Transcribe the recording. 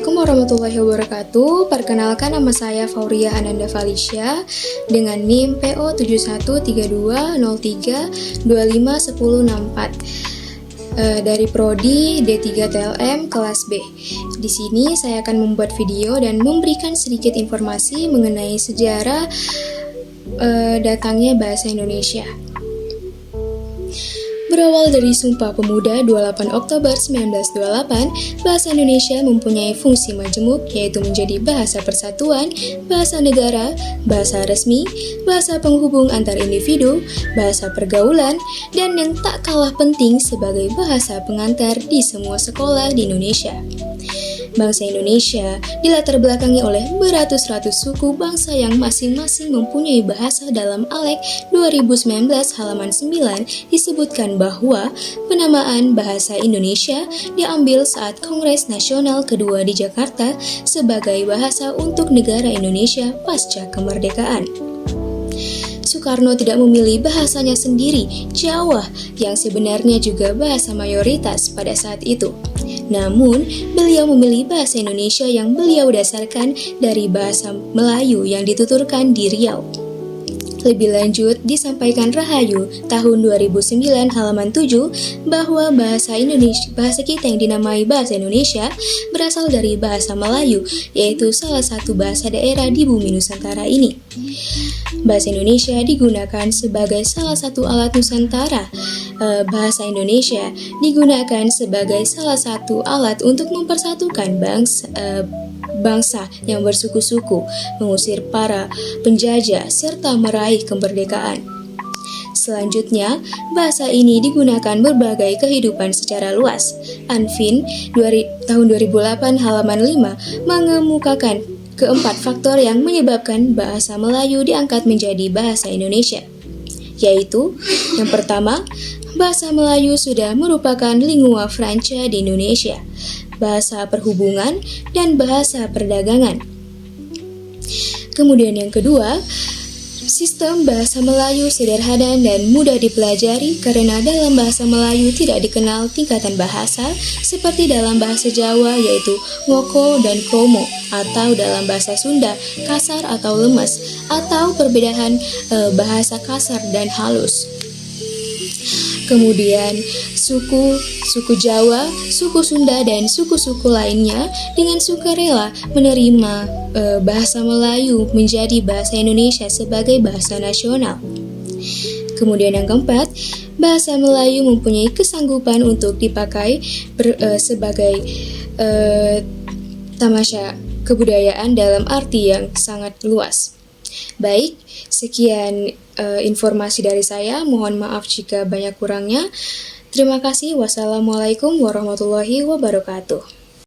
Assalamualaikum warahmatullahi wabarakatuh. Perkenalkan, nama saya Fauria Ananda Felicia dengan NIM PO 713203251064 dari Prodi D3 TLM kelas B. Di sini saya akan membuat video dan memberikan sedikit informasi mengenai sejarah datangnya bahasa Indonesia. Berawal dari Sumpah Pemuda 28 Oktober 1928, bahasa Indonesia mempunyai fungsi majemuk, yaitu menjadi bahasa persatuan, bahasa negara, bahasa resmi, bahasa penghubung antar individu, bahasa pergaulan, dan yang tak kalah penting sebagai bahasa pengantar di semua sekolah di Indonesia. Bangsa Indonesia dilatar belakangi oleh beratus-ratus suku bangsa yang masing-masing mempunyai bahasa. Dalam Alek 2019 halaman 9 disebutkan bahwa penamaan bahasa Indonesia diambil saat Kongres Nasional kedua di Jakarta sebagai bahasa untuk negara Indonesia pasca kemerdekaan. Soekarno tidak memilih bahasanya sendiri, Jawa, yang sebenarnya juga bahasa mayoritas pada saat itu. Namun, beliau memilih bahasa Indonesia yang beliau dasarkan dari bahasa Melayu yang dituturkan di Riau. Lebih lanjut, disampaikan Rahayu tahun 2009 halaman 7 bahwa bahasa kita yang dinamai bahasa Indonesia berasal dari bahasa Melayu, yaitu salah satu bahasa daerah di bumi Nusantara ini. Bahasa Indonesia digunakan sebagai salah satu alat Nusantara. Bahasa Indonesia digunakan sebagai salah satu alat untuk mempersatukan bangsa yang bersuku-suku, mengusir para penjajah, serta meraih kemerdekaan. Selanjutnya, bahasa ini digunakan berbagai kehidupan secara luas. Anfin tahun 2008 halaman 5 mengemukakan keempat faktor yang menyebabkan bahasa Melayu diangkat menjadi bahasa Indonesia, yaitu yang pertama, bahasa Melayu sudah merupakan lingua franca di Indonesia, bahasa perhubungan, dan bahasa perdagangan. Kemudian yang kedua, sistem bahasa Melayu sederhana dan mudah dipelajari karena dalam bahasa Melayu tidak dikenal tingkatan bahasa seperti dalam bahasa Jawa, yaitu ngoko dan kromo, atau dalam bahasa Sunda kasar atau lemas, atau perbedaan bahasa kasar dan halus. Kemudian suku Jawa, suku Sunda, dan suku-suku lainnya dengan sukarela menerima bahasa Melayu menjadi bahasa Indonesia sebagai bahasa nasional. Kemudian yang keempat, bahasa Melayu mempunyai kesanggupan untuk dipakai sebagai tamasya kebudayaan dalam arti yang sangat luas. Baik, sekian informasi dari saya. Mohon maaf jika banyak kurangnya. Terima kasih. Wassalamualaikum warahmatullahi wabarakatuh.